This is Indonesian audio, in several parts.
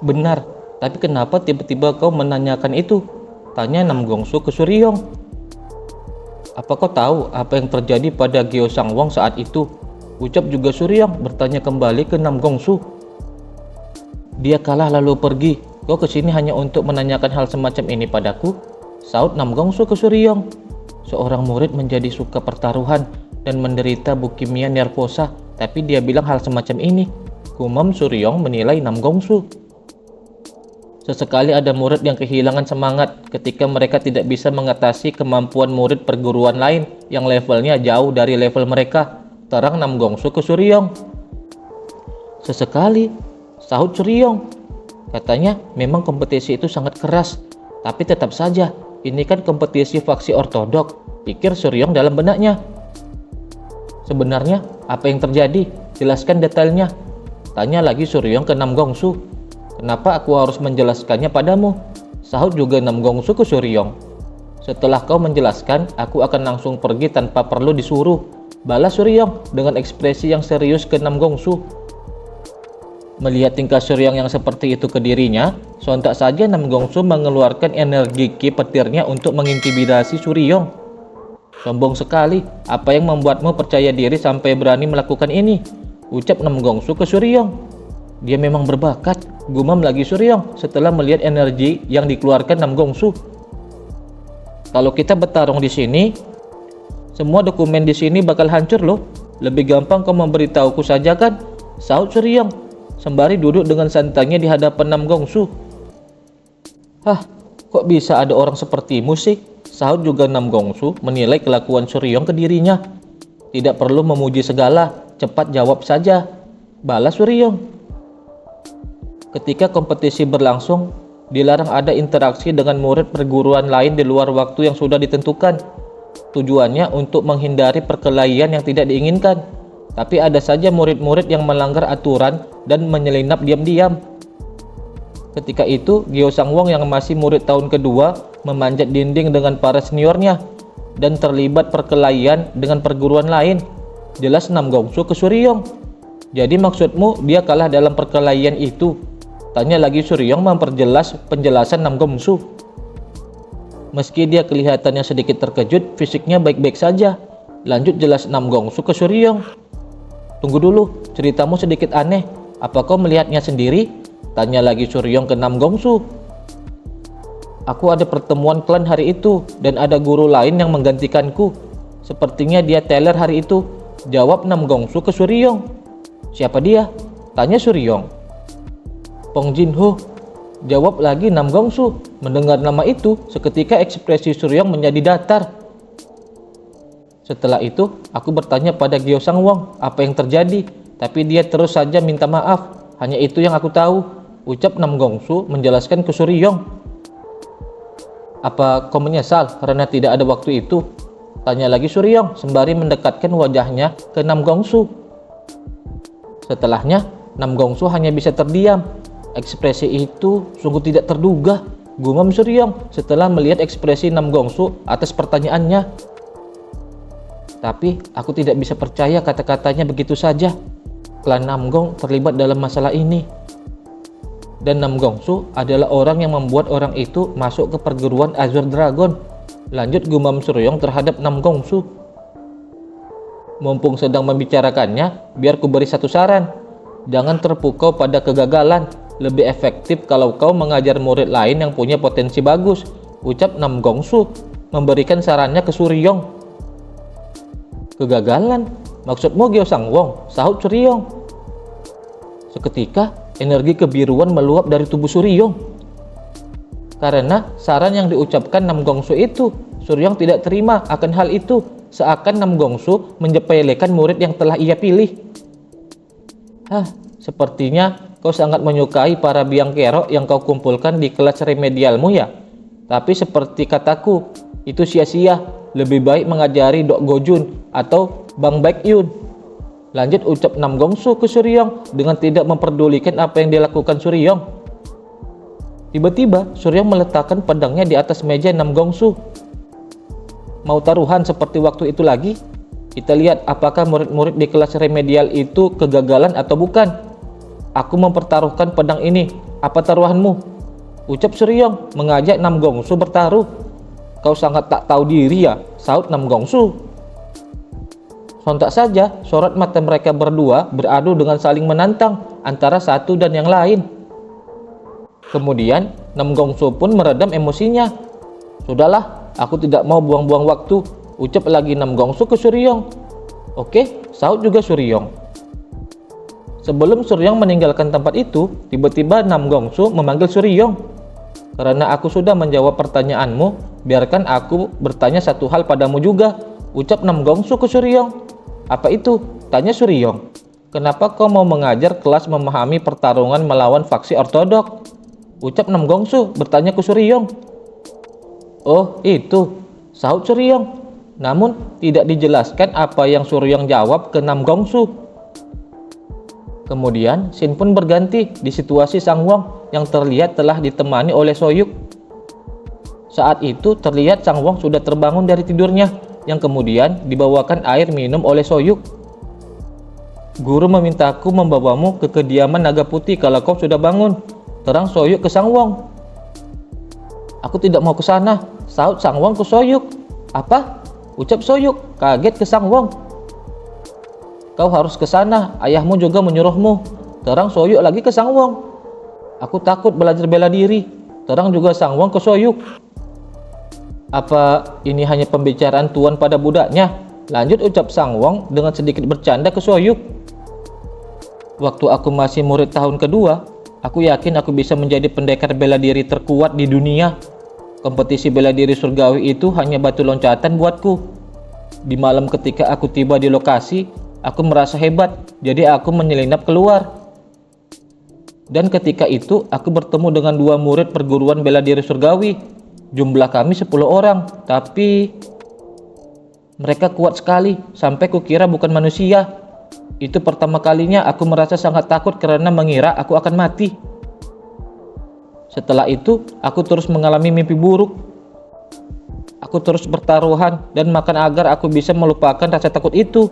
Benar, tapi kenapa tiba-tiba kau menanyakan itu? Tanya Nam Gongsu ke Suryong. Apa kau tahu apa yang terjadi pada Gyo Sangwon saat itu? Ucap juga Suryong bertanya kembali ke Nam Gongsu. Dia kalah lalu pergi. Kau kesini hanya untuk menanyakan hal semacam ini padaku? Saut Nam Gongsu ke Suryong. Seorang murid menjadi suka pertaruhan dan menderita bukimia nervosa, tapi dia bilang hal semacam ini. Gumam Suryong menilai Nam Gongsu. Sesekali ada murid yang kehilangan semangat ketika mereka tidak bisa mengatasi kemampuan murid perguruan lain yang levelnya jauh dari level mereka, terang Nam Gongsu ke Suryong. Sesekali, sahut Suryong. Katanya memang kompetisi itu sangat keras, tapi tetap saja ini kan kompetisi faksi ortodok, pikir Suryong dalam benaknya. Sebenarnya apa yang terjadi? Jelaskan detailnya. Tanya lagi Suryong ke Nam Gongsu. Kenapa aku harus menjelaskannya padamu? Sahut juga Nam Gongsu ke Suryong. Setelah kau menjelaskan, aku akan langsung pergi tanpa perlu disuruh. Balas Suryong dengan ekspresi yang serius ke Nam Gongsu. Melihat tingkah Suryong yang seperti itu ke dirinya, sontak saja Nam Gongsu mengeluarkan energi ki petirnya untuk mengintimidasi Suryong. Sombong sekali, apa yang membuatmu percaya diri sampai berani melakukan ini? Ucap Nam Gongsu ke Suryong. Dia memang berbakat, gumam lagi Suryong setelah melihat energi yang dikeluarkan Nam Gongsu. Kalau kita bertarung di sini, semua dokumen di sini bakal hancur loh. Lebih gampang kau memberitahuku saja kan? Saut Suryong sembari duduk dengan santainya di hadapan Nam Gongsu. Hah, kok bisa ada orang sepertimu sih? Saut juga Nam Gongsu menilai kelakuan Suryong ke dirinya. Tidak perlu memuji segala, cepat jawab saja. Balas Suryong. Ketika kompetisi berlangsung, dilarang ada interaksi dengan murid perguruan lain di luar waktu yang sudah ditentukan. Tujuannya untuk menghindari perkelahian yang tidak diinginkan. Tapi ada saja murid-murid yang melanggar aturan dan menyelinap diam-diam. Ketika itu, Gyo Sangwon yang masih murid tahun kedua memanjat dinding dengan para seniornya dan terlibat perkelahian dengan perguruan lain. Jelas Nam Gongsu ke Suryong. Jadi maksudmu dia kalah dalam perkelahian itu? Tanya lagi Suryong memperjelas penjelasan Nam Gongsu. Meski dia kelihatannya sedikit terkejut, fisiknya baik-baik saja. Lanjut jelas Nam Gongsu ke Suryong. Tunggu dulu, ceritamu sedikit aneh. Apa kau melihatnya sendiri? Tanya lagi Suryong ke Nam Gongsu. Aku ada pertemuan klan hari itu dan ada guru lain yang menggantikanku. Sepertinya dia teler hari itu. Jawab Nam Gongsu ke Suryong. Siapa dia? Tanya Suryong. Pong Jinho. Jawab lagi Nam Gongsu. Mendengar nama itu, seketika ekspresi Suryong menjadi datar. Setelah itu, aku bertanya pada Gyo Sangwon apa yang terjadi, tapi dia terus saja minta maaf. Hanya itu yang aku tahu, ucap Nam Gongsu menjelaskan ke Suryong. Apa kau menyesal karena tidak ada waktu itu? Tanya lagi Suryong sembari mendekatkan wajahnya ke Nam Gongsu. Setelahnya, Nam Gongsu hanya bisa terdiam. Ekspresi itu sungguh tidak terduga, gumam Suryong setelah melihat ekspresi Nam Gongsu atas pertanyaannya. Tapi aku tidak bisa percaya kata-katanya begitu saja. Klan Namgong terlibat dalam masalah ini. Dan Nam Gongsu adalah orang yang membuat orang itu masuk ke perguruan Azure Dragon. Lanjut gumam Suryong terhadap Nam Gongsu. Mumpung sedang membicarakannya, biar ku beri satu saran. Jangan terpukau pada kegagalan. Lebih efektif kalau kau mengajar murid lain yang punya potensi bagus, ucap Nam Gongsu memberikan sarannya ke Suryong. Kegagalan? Maksudmu Gyo Sangwon? Sahut Suryong. Seketika, energi kebiruan meluap dari tubuh Suryong. Karena saran yang diucapkan Nam Gongsu itu, Suryong tidak terima akan hal itu, seakan Nam Gongsu menyepelekan murid yang telah ia pilih. Sepertinya kau sangat menyukai para biang kerok yang kau kumpulkan di kelas remedialmu ya? Tapi seperti kataku, itu sia-sia. Lebih baik mengajari Dok Gojun atau Bang Baekhyun. Lanjut ucap Nam Gongsu ke Suryong dengan tidak memperdulikan apa yang dilakukan Suryong. Tiba-tiba Suryong meletakkan pedangnya di atas meja Nam Gongsu. Mau taruhan seperti waktu itu lagi? Kita lihat apakah murid-murid di kelas remedial itu kegagalan atau bukan. Aku mempertaruhkan pedang ini. Apa taruhanmu? Ucap Suryong mengajak Nam Gongsu bertaruh. Kau sangat tak tahu diri ya, sahut Nam Gongsu. Sontak saja sorot mata mereka berdua beradu dengan saling menantang antara satu dan yang lain. Kemudian Nam Gongsu pun meredam emosinya. Sudahlah, aku tidak mau buang-buang waktu, ucap lagi Nam Gongsu ke Suryong. Oke, sahut juga Suryong. Sebelum Suryong meninggalkan tempat itu, tiba-tiba Nam Gongsu memanggil Suryong. Karena aku sudah menjawab pertanyaanmu, biarkan aku bertanya satu hal padamu juga, ucap Nam Gongsu ke Suryong. Apa itu? Tanya Suryong. Kenapa kau mau mengajar kelas memahami pertarungan melawan faksi ortodok? Ucap Nam Gongsu bertanya ke Suryong. Oh itu, sahut Suryong. Namun tidak dijelaskan apa yang Suryong jawab ke Nam Gongsu. Kemudian scene pun berganti di situasi Sang Wong yang terlihat telah ditemani oleh Soyuk. Saat itu terlihat Sang Wong sudah terbangun dari tidurnya, yang kemudian dibawakan air minum oleh Soyuk. Guru memintaku membawamu ke kediaman naga putih kalau kau sudah bangun, terang Soyuk ke Sang Wong. Aku tidak mau ke sana, sahut Sang Wong ke Soyuk. Apa? Ucap Soyuk kaget ke Sang Wong. Kau harus ke sana, ayahmu juga menyuruhmu, terang Soyuk lagi ke Sang Wong. Aku takut belajar bela diri, terang juga Sang Wong ke Soyuk. Apa ini hanya pembicaraan tuan pada budaknya? Lanjut ucap Sang Wong dengan sedikit bercanda ke Soyuk. Waktu aku masih murid tahun kedua, aku yakin aku bisa menjadi pendekar bela diri terkuat di dunia. Kompetisi bela diri surgawi itu hanya batu loncatan buatku. Di malam ketika aku tiba di lokasi, aku merasa hebat, jadi aku menyelinap keluar. Dan ketika itu, aku bertemu dengan dua murid perguruan bela diri surgawi. Jumlah kami 10 orang, tapi mereka kuat sekali, sampai kukira bukan manusia. Itu pertama kalinya aku merasa sangat takut karena mengira aku akan mati. Setelah itu, aku terus mengalami mimpi buruk. Aku terus bertaruhan dan makan agar aku bisa melupakan rasa takut itu.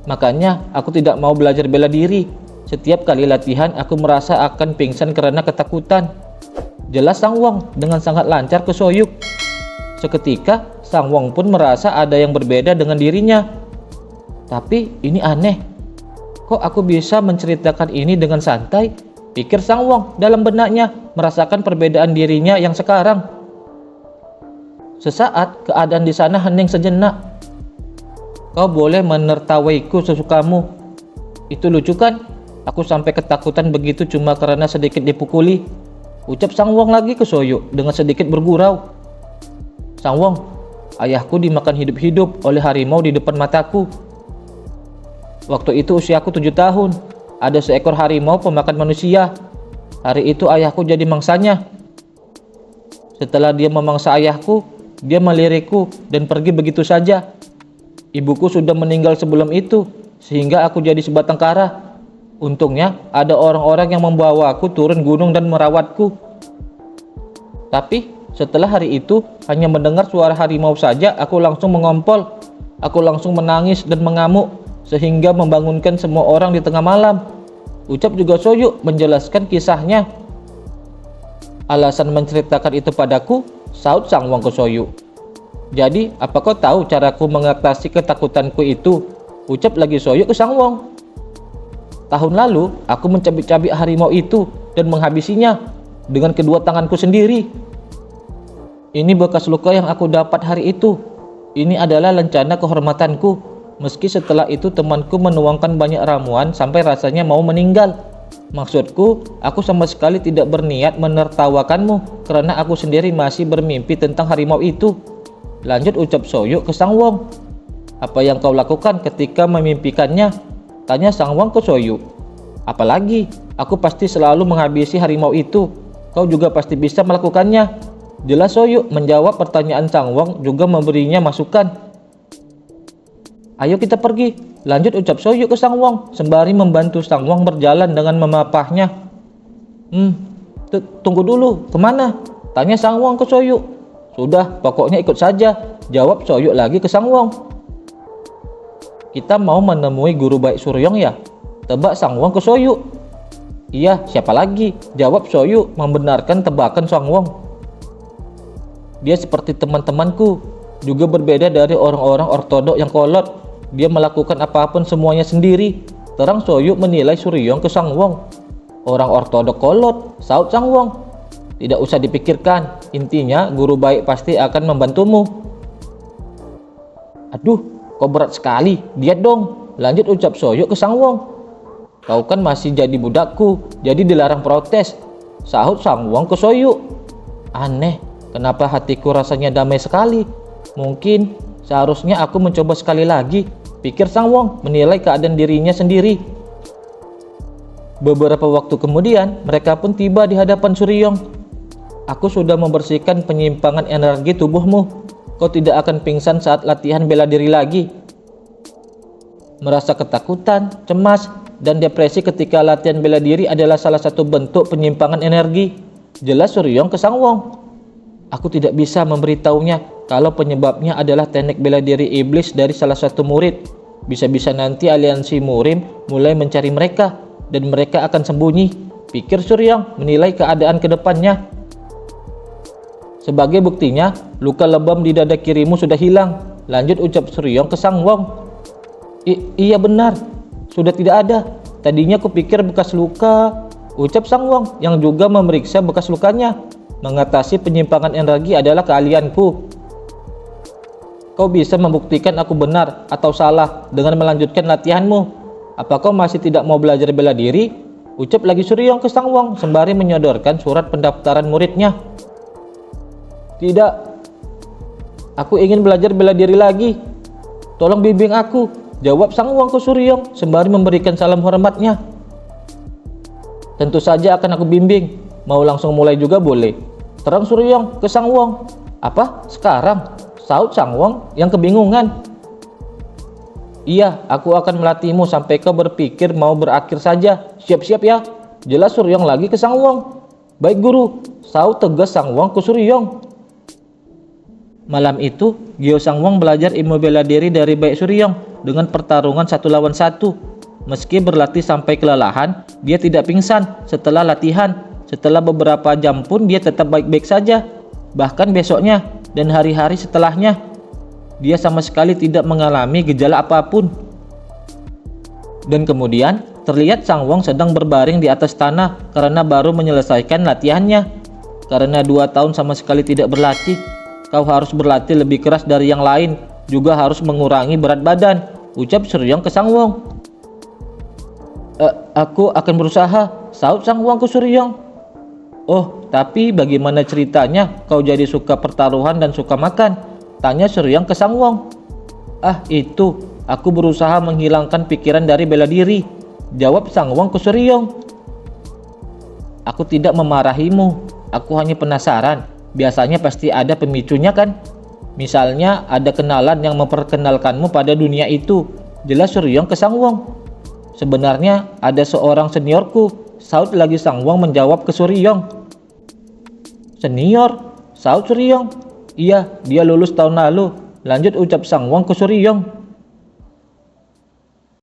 Makanya aku tidak mau belajar bela diri. Setiap kali latihan aku merasa akan pingsan karena ketakutan. Jelas Sang Wong dengan sangat lancar ke Soyuk. Seketika Sang Wong pun merasa ada yang berbeda dengan dirinya. Tapi ini aneh. Kok aku bisa menceritakan ini dengan santai? Pikir Sang Wong dalam benaknya, merasakan perbedaan dirinya yang sekarang. Sesaat keadaan di sana hening sejenak. Kau boleh menertawaiku sesukamu. Itu lucu kan? Aku sampai ketakutan begitu cuma karena sedikit dipukuli. Ucap Sang Wong lagi ke Soyuk dengan sedikit bergurau. Sang Wong, ayahku dimakan hidup-hidup oleh harimau di depan mataku. Waktu itu usiaku 7 tahun. Ada seekor harimau pemakan manusia. Hari itu ayahku jadi mangsanya. Setelah dia memangsa ayahku, dia melirikku dan pergi begitu saja. Ibuku sudah meninggal sebelum itu, sehingga aku jadi sebatang kara. Untungnya ada orang-orang yang membawaku turun gunung dan merawatku. Tapi setelah hari itu, hanya mendengar suara harimau saja, aku langsung mengompol. Aku langsung menangis dan mengamuk, sehingga membangunkan semua orang di tengah malam. Ucap juga Soyuk menjelaskan kisahnya. Alasan menceritakan itu padaku, sahut Sang Wong ke Soyuk. Jadi, apa kau tahu caraku mengatasi ketakutanku itu? Ucap lagi Soyuk ke Sang Wong. Tahun lalu, aku mencabik-cabik harimau itu dan menghabisinya dengan kedua tanganku sendiri. Ini bekas luka yang aku dapat hari itu. Ini adalah lencana kehormatanku. Meski setelah itu temanku menuangkan banyak ramuan sampai rasanya mau meninggal. Maksudku, aku sama sekali tidak berniat menertawakanmu karena aku sendiri masih bermimpi tentang harimau itu. Lanjut ucap Soyuk ke Sang Wong. Apa yang kau lakukan ketika memimpikannya? Tanya Sang Wong ke Soyuk. Apalagi, aku pasti selalu menghabisi harimau itu. Kau juga pasti bisa melakukannya. Jelas Soyuk menjawab pertanyaan Sang Wong juga memberinya masukan. Ayo kita pergi. Lanjut ucap Soyuk ke Sang Wong sembari membantu Sang Wong berjalan dengan memapahnya. Tunggu dulu, kemana? Tanya Sang Wong ke Soyuk. Sudah, pokoknya ikut saja, jawab Soyuk lagi ke Sang Wong. Kita mau menemui guru baik Suryong ya? Tebak Sang Wong ke Soyuk. Iya, siapa lagi? Jawab Soyu membenarkan tebakan Sangwon. Dia seperti teman-temanku, juga berbeda dari orang-orang ortodok yang kolot. Dia melakukan apapun semuanya sendiri. Terang Soyu menilai Suryong ke Sangwon. Orang ortodok kolot, saut Sangwon. Tidak usah dipikirkan, intinya guru baik pasti akan membantumu. Aduh, kok berat sekali, diet dong, lanjut ucap Soyu ke Sangwon. Kau kan masih jadi budakku, jadi dilarang protes, sahut Sangwon ke Soyu. Aneh, kenapa hatiku rasanya damai sekali? Mungkin seharusnya aku mencoba sekali lagi, pikir Sangwon menilai keadaan dirinya sendiri. Beberapa waktu kemudian, mereka pun tiba di hadapan Suryong. Aku sudah membersihkan penyimpangan energi tubuhmu. Kau tidak akan pingsan saat latihan bela diri lagi. Merasa ketakutan, cemas, dan depresi ketika latihan bela diri adalah salah satu bentuk penyimpangan energi. Jelas Suryong ke Sangwon. Aku tidak bisa memberitahunya kalau penyebabnya adalah teknik bela diri iblis dari salah satu murid. Bisa-bisa nanti aliansi Murim mulai mencari mereka, dan mereka akan sembunyi, pikir Suryong menilai keadaan ke depannya. Sebagai buktinya, luka lebam di dada kirimu sudah hilang, lanjut ucap Suryong ke Sangwon. Iya benar, sudah tidak ada. Tadinya kupikir bekas luka, ucap Sangwon yang juga memeriksa bekas lukanya. Mengatasi penyimpangan energi adalah keahlianku. Kau bisa membuktikan aku benar atau salah dengan melanjutkan latihanmu. Apa kau masih tidak mau belajar bela diri? Ucap lagi Suryong ke Sangwon sembari menyodorkan surat pendaftaran muridnya. Tidak, aku ingin belajar bela diri lagi. Tolong bimbing aku, jawab Sangwon ke Suryong sembari memberikan salam hormatnya. Tentu saja akan aku bimbing. Mau langsung mulai juga boleh, terang Suryong ke Sangwon. Apa? Sekarang? Saut Sangwon yang kebingungan. Iya, aku akan melatihmu sampai kau berpikir mau berakhir saja. Siap-siap ya, jelas Suryong lagi ke Sangwon. Baik guru, saut tegas Sangwon ke Suryong. Malam itu, Gyo Sangwon belajar ilmu bela diri dari Baek Suryong dengan pertarungan 1 lawan 1. Meski berlatih sampai kelelahan, dia tidak pingsan setelah latihan. Setelah beberapa jam pun dia tetap baik-baik saja. Bahkan besoknya dan hari-hari setelahnya, dia sama sekali tidak mengalami gejala apapun. Dan kemudian, terlihat Sangwon sedang berbaring di atas tanah karena baru menyelesaikan latihannya. Karena 2 tahun sama sekali tidak berlatih, kau harus berlatih lebih keras dari yang lain, juga harus mengurangi berat badan, ucap Suryong ke Sangwon. Aku akan berusaha, saut Sangwon ke Suryong. Oh, tapi bagaimana ceritanya kau jadi suka pertaruhan dan suka makan? Tanya Suryong ke Sangwon. Itu, aku berusaha menghilangkan pikiran dari bela diri, jawab Sangwon ke Suryong. Aku tidak memarahimu, aku hanya penasaran. Biasanya pasti ada pemicunya kan? Misalnya ada kenalan yang memperkenalkanmu pada dunia itu, jelas Suryong ke Sangwon. Sebenarnya ada seorang seniorku, saut lagi Sangwon menjawab ke Suryong. Senior? Saut Suryong. Iya, dia lulus tahun lalu, lanjut ucap Sangwon ke Suryong.